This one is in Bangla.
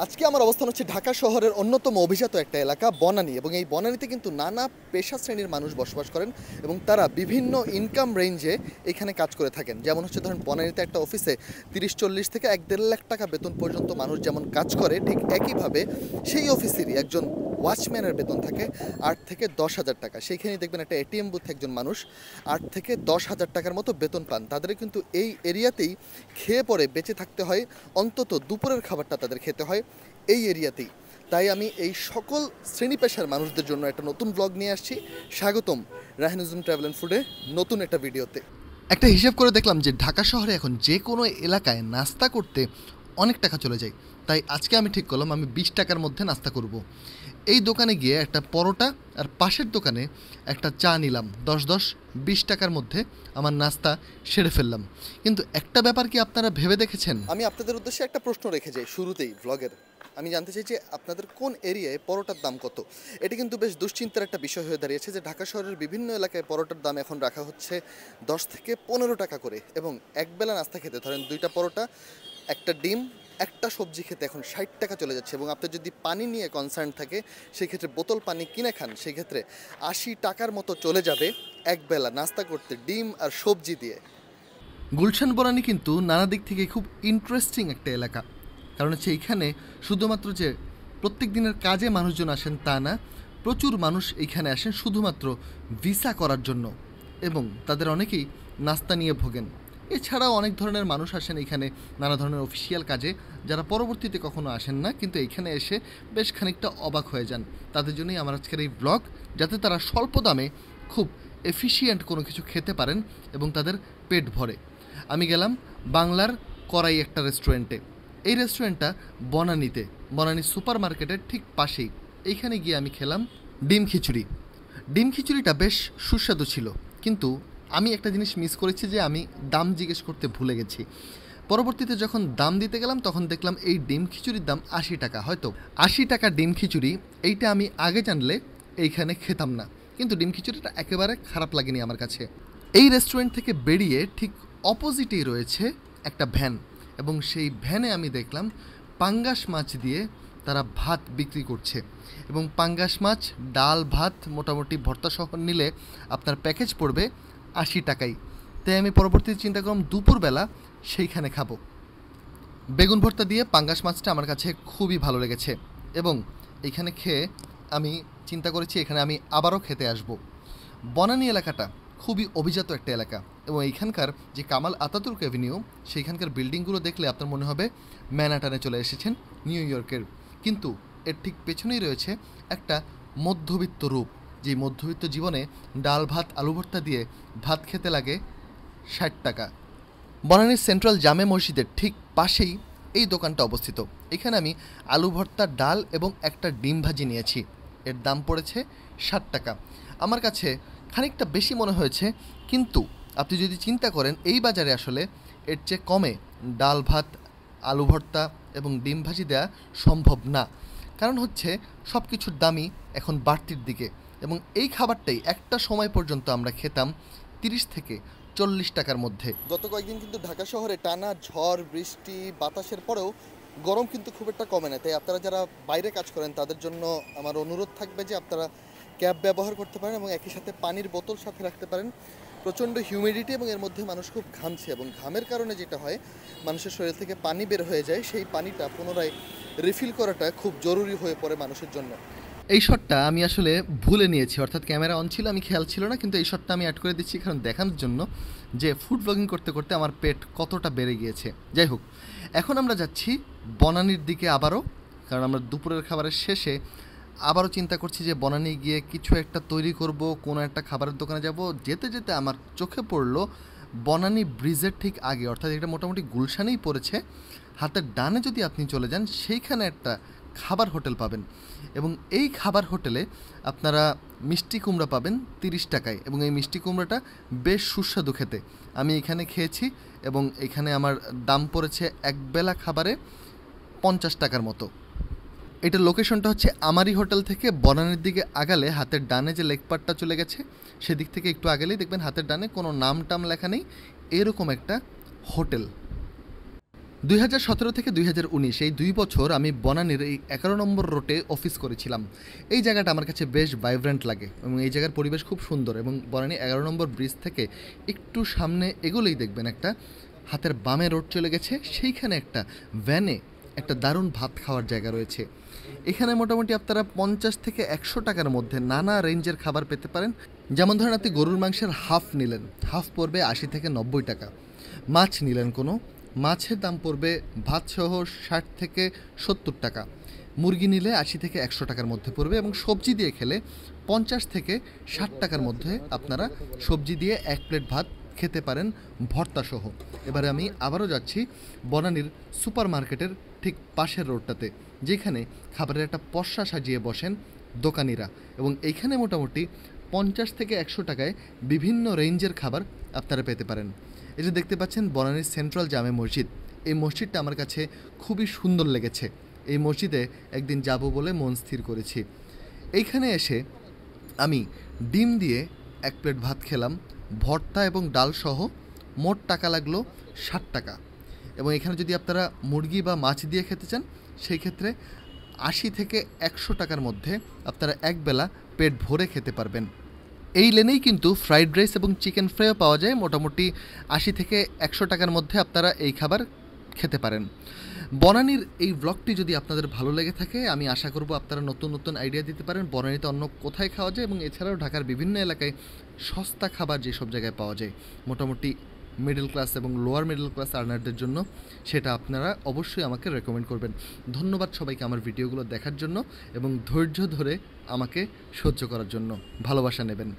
আজকে আমার অবস্থান হচ্ছে ঢাকা শহরের অন্যতম অভিজাত একটা এলাকা বনানী, এবং এই বনানীতে কিন্তু নানা পেশা শ্রেণীর মানুষ বসবাস করেন এবং তারা বিভিন্ন ইনকাম রেঞ্জে এখানে কাজ করে থাকেন। যেমন হচ্ছে ধরেন বনানীতে একটা অফিসে 30-40 থেকে 1-1.5 লাখ টাকা বেতন পর্যন্ত মানুষ যেমন কাজ করে, ঠিক একইভাবে সেই অফিসেরই একজন ওয়াচম্যানের বেতন থাকে 8 থেকে 10 হাজার টাকা। সেইখানেই দেখবেন একটা এটিএম বুথে একজন মানুষ 8 থেকে 10 হাজার টাকার মতো বেতন পান। তাদের কিন্তু এই এরিয়াতেই খেয়ে পরে বেঁচে থাকতে হয়, অন্তত দুপুরের খাবারটা তাদের খেতে হয় এই এরিয়াতেই। তাই আমি এই সকল শ্রেণী পেশার মানুষদের জন্য একটা নতুন ব্লগ নিয়ে আসছি। স্বাগতম রাহিনুজুম ট্রাভেল অ্যান্ড ফুডে নতুন একটা ভিডিওতে। একটা হিসাব করে দেখলাম যে ঢাকা শহরে এখন যে কোনো এলাকায় নাস্তা করতে অনেক টাকা চলে যায়। তাই আজকে আমি ঠিক করলাম আমি 20 টাকার মধ্যে নাস্তা করব। এই দোকানে গিয়ে একটা পরোটা আর পাশের দোকানে একটা চা নিলাম। 10-20 টাকার মধ্যে আমার নাস্তা সেরে ফেললাম। কিন্তু একটা ব্যাপার কি আপনারা ভেবে দেখেছেন? আমি আপনাদের উদ্দেশ্যে একটা প্রশ্ন রেখে যাই শুরুতেই ব্লগের। আমি জানতে চাই যে আপনাদের কোন এরিয়ায় পরোটার দাম কত। এটা কিন্তু বেশ দুশ্চিন্তার একটা বিষয় হয়ে দাঁড়িয়েছে যে ঢাকা শহরের বিভিন্ন এলাকায় পরোটার দাম এখন রাখা হচ্ছে 10 থেকে 15 টাকা করে, এবং একবেলা নাস্তা খেতে ধরেন 2টা পরোটা, একটা ডিম, একটা সবজি খেতে এখন 60 টাকা চলে যাচ্ছে। এবং আপনার যদি পানি নিয়ে কনসার্ন থাকে সেক্ষেত্রে বোতল পানি কিনে খান, সেক্ষেত্রে 80 টাকার মতো চলে যাবে একবেলা নাস্তা করতে ডিম আর সবজি দিয়ে। গুলশান বনানী কিন্তু নানা দিক থেকে খুব ইন্টারেস্টিং একটা এলাকা। কারণ হচ্ছে এইখানে শুধুমাত্র যে প্রত্যেক দিনের কাজে মানুষজন আসেন তা না, প্রচুর মানুষ এইখানে আসেন শুধুমাত্র ভিসা করার জন্য, এবং তাদের অনেকেই নাস্তা নিয়ে ভোগেন। এছাড়াও অনেক ধরনের মানুষ আসেন এখানে নানা ধরনের অফিসিয়াল কাজে, যারা পরবর্তীতে কখনো আসেন না কিন্তু এইখানে এসে বেশ খানিকটা অবাক হয়ে যান। তাদের জন্যই আমার আজকের এই ব্লগ, যাতে তারা স্বল্প দামে খুব এফিশিয়েন্ট কোনো কিছু খেতে পারেন এবং তাদের পেট ভরে। আমি গেলাম বাংলার করাই একটা রেস্টুরেন্টে। এই রেস্টুরেন্টটা বনানীতে, বনানী সুপার মার্কেটের ঠিক পাশেই। এইখানে গিয়ে আমি খেলাম ডিম খিচুড়ি। ডিম খিচুড়িটা বেশ সুস্বাদু ছিল, কিন্তু আমি একটা জিনিস মিস করেছি যে আমি দাম জিজ্ঞেস করতে ভুলে গেছি। পরবর্তীতে যখন দাম দিতে গেলাম তখন দেখলাম এই ডিম খিচুড়ির দাম 80 টাকা। হয়তো 80 টাকা ডিম খিচুড়ি, এইটা আমি আগে জানলে এইখানে খেতাম না। কিন্তু ডিম খিচুড়িটা একেবারে খারাপ লাগেনি আমার কাছে। এই রেস্টুরেন্ট থেকে বেরিয়ে ঠিক অপোজিটেই রয়েছে একটা ভ্যান, এবং সেই ভ্যানে আমি দেখলাম পাঙ্গাস মাছ দিয়ে তারা ভাত বিক্রি করছে। এবং পাঙ্গাস মাছ, ডাল, ভাত মোটামুটি ভর্তা সহ নিলে আপনার প্যাকেজ পড়বে 80 টাকাই। তাই আমি পরবর্তীতে চিন্তা করলাম দুপুরবেলা সেইখানে খাবো। বেগুন ভর্তা দিয়ে পাঙ্গাস মাছটা আমার কাছে খুবই ভালো লেগেছে, এবং এইখানে খেয়ে আমি চিন্তা করেছি এখানে আমি আবারও খেতে আসব। বনানী এলাকাটা খুবই অভিজাত একটা এলাকা, এবং এইখানকার যে কামাল আতাতুর্ক অ্যাভিনিউ, সেইখানকার বিল্ডিংগুলো দেখলে আপনার মনে হবে ম্যানহাটনে চলে এসেছেন, নিউ ইয়র্কের। কিন্তু এর ঠিক পেছনেই রয়েছে একটা মধ্যবিত্ত রূপ, যে মধ্যবিত্ত জীবনে ডাল ভাত আলু ভর্তা দিয়ে ভাত খেতে লাগে 60 টাকা। বনানীর সেন্ট্রাল জামে মসজিদের ঠিক পাশেই এই দোকানটা অবস্থিত। এখানে আমি আলু ভর্তা, ডাল এবং একটা ডিম ভাজি নিয়েছি। এর দাম পড়েছে 60 টাকা। আমার কাছে খানিকটা বেশি মনে হয়েছে, কিন্তু আপনি যদি চিন্তা করেন এই বাজারে আসলে এর চেয়ে কমে ডাল ভাত, আলু ভর্তা এবং ডিম ভাজি দেওয়া সম্ভব না। কারণ হচ্ছে সব কিছুর দামই এখন বাড়তির দিকে, এবং এই খাবারটাই একটা সময় পর্যন্ত আমরা খেতাম 30 থেকে 40 টাকার মধ্যে। গত কয়েকদিন কিন্তু ঢাকা শহরে টানা ঝড়, বৃষ্টি, বাতাসের পরেও গরম কিন্তু খুব একটা কমে না। তাই আপনারা যারা বাইরে কাজ করেন তাদের জন্য আমার অনুরোধ থাকবে যে আপনারা ক্যাব ব্যবহার করতে পারেন এবং একই সাথে পানির বোতল সাথে রাখতে পারেন। প্রচণ্ড হিউমিডিটি, এবং এর মধ্যে মানুষ খুব ঘামছে, এবং ঘামের কারণে যেটা হয় মানুষের শরীর থেকে পানি বের হয়ে যায়, সেই পানিটা পুনরায় রিফিল করাটা খুব জরুরি হয়ে পড়ে মানুষের জন্য। এই শটটা আমি আসলে ভুলে নিয়েছি, অর্থাৎ ক্যামেরা অন ছিল, আমি খেয়াল ছিল না, কিন্তু এই শটটা আমি অ্যাড করে দিচ্ছি কারণ দেখানোর জন্য যে ফুড ব্লগিং করতে করতে আমার পেট কতটা বেড়ে গিয়েছে। যাই হোক, এখন আমরা যাচ্ছি বনানীর দিকে আবারও, কারণ আমরা দুপুরের খাবারের শেষে আবারও চিন্তা করছি যে বনানী গিয়ে কিছু একটা তৈরি করব, কোনো একটা খাবারের দোকানে যাব। যেতে যেতে আমার চোখে পড়লো বনানী ব্রিজের ঠিক আগে, অর্থাৎ এটা মোটামুটি গুলশানেই পড়েছে, হাতের ডানে যদি আপনি চলে যান সেইখানে একটা খাবার হোটেল পাবেন, এবং এই খাবার হোটেলে আপনারা মিষ্টি কুমড়া পাবেন 30 টাকায়, এবং এই মিষ্টি কুমড়াটা বেশ সুস্বাদু খেতে। আমি এখানে খেয়েছি, এবং এখানে আমার দাম পড়েছে একবেলা খাবারে 50 টাকার মতো। এটার লোকেশনটা হচ্ছে আমারি হোটেল থেকে বনানীর দিকে আগালে হাতের ডানে যে লেকপাটটা চলে গেছে সেদিক থেকে একটু আগালেই দেখবেন হাতের ডানে কোনো নাম টাম লেখা নেই, এরকম একটা হোটেল। 2017 থেকে 2019 এই 2 বছর আমি বনানীর এই 11 নম্বর রোডে অফিস করেছিলাম। এই জায়গাটা আমার কাছে বেশ ভাইব্রেন্ট লাগে এবং এই জায়গার পরিবেশ খুব সুন্দর এবং বনানী 11 নম্বর ব্রিজ থেকে একটু সামনে এগোলেই দেখবেন একটা হাতের বামে রোড চলে গেছে, সেইখানে একটা ভ্যানে একটা দারুণ ভাত খাওয়ার জায়গা রয়েছে। এখানে মোটামুটি আপনারা 50 থেকে 100 টাকার মধ্যে নানা রেঞ্জের খাবার পেতে পারেন। যেমন ধরেন আপনি গরুর মাংসের হাফ নিলেন, হাফ পড়বে 80 থেকে 90 টাকা। মাছ নিলেন কোনো, মাছের দাম পড়বে ভাতসহ 60 থেকে 70 টাকা। মুরগি নিলে 80 থেকে 100 টাকার মধ্যে পড়বে এবং সবজি দিয়ে খেলে 50 থেকে 60 টাকার মধ্যে আপনারা সবজি দিয়ে 1 প্লেট ভাত খেতে পারেন ভর্তাসহ। এবারে আমি আবারও যাচ্ছি বনানীর সুপার মার্কেটের ঠিক পাশের রোডটাতে, যেখানে খাবারের একটা পসরা সাজিয়ে বসেন দোকানিরা এবং এইখানে মোটামুটি 50 থেকে 100 টাকায় বিভিন্ন রেঞ্জের খাবার আপনারা পেতে পারেন। এই যে দেখতে পাচ্ছেন বনানীর সেন্ট্রাল জামে মসজিদ, এই মসজিদটা আমার কাছে খুবই সুন্দর লেগেছে। এই মসজিদে একদিন যাব বলে মন স্থির করেছি। এইখানে এসে আমি ডিম দিয়ে 1 প্লেট ভাত খেলাম ভর্তা এবং ডাল সহ, মোট টাকা লাগলো 60 টাকা। এবং এখানে যদি আপনারা মুরগি বা মাছ দিয়ে খেতে চান সেই ক্ষেত্রে 80 থেকে 100 টাকার মধ্যে আপনারা একবেলা পেট ভরে খেতে পারবেন। এই লেনেই কিন্তু ফ্রাইড রাইস এবং চিকেন ফ্রাইও পাওয়া যায়, মোটামুটি 80 থেকে 100 টাকার মধ্যে আপনারা এই খাবার খেতে পারেন। বনানীর এই ব্লগটি যদি আপনাদের ভালো লেগে থাকে, আমি আশা করব আপনারা নতুন নতুন আইডিয়া দিতে পারেন বনানীতে অন্য কোথায় খাওয়া যায় এবং এছাড়াও ঢাকার বিভিন্ন এলাকায় সস্তা খাবার যেসব জায়গায় পাওয়া যায় মোটামুটি মিডল ক্লাস এবং লোয়ার মিডল ক্লাস আর্নারদের জন্য, সেটা আপনারা অবশ্যই আমাকে রেকমেন্ড করবেন। ধন্যবাদ সবাইকে আমার ভিডিওগুলো দেখার জন্য এবং ধৈর্য ধরে আমাকে সহ্য করার জন্য। ভালোবাসা নেবেন।